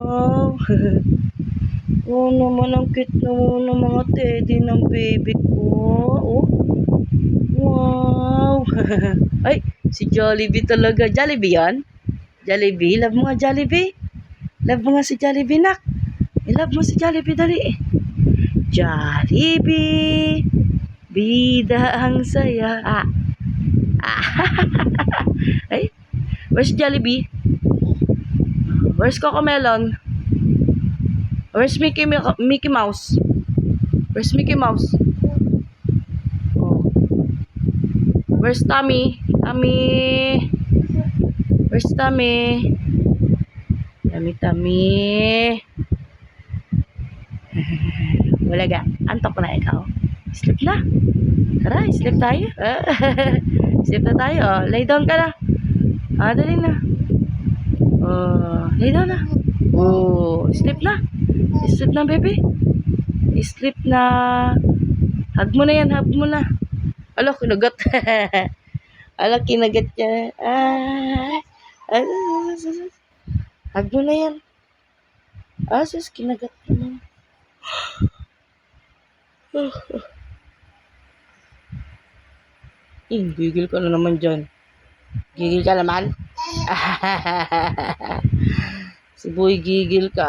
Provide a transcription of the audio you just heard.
Wow. Oh, naman ang cute naman ng mga teddy ng baby ko. Oh, wow. Ay, si Jollibee talaga. Jollibee yan? Jollibee? Love mo nga Jollibee? Love mo nga si Jollibee, nak? I-love mo si Jollibee, dali. Jollibee, bida ang saya. Ay, where's Jollibee? Where's Cocomelon? Where's Mickey Mouse? Where's Mickey Mouse? Oh. Where's Tommy? Tommy? Where's Tommy? Tommy. Wala ga. Antok na ikaw. Sleep na. Tara, sleep tayo. Sleep na tayo. Oh. Lay down ka na. Dali na. Oh, lay down na. Oh, sleep na. Sleep na, baby. Sleep na. Hug mo na yan, hug mo na. Ala, kinagat. Ala, kinagat niya. Hug mo na yan. Sus, kinagat mo. Gigil ka na naman dyan. Gigil ka naman? Si Boy, gigil ka.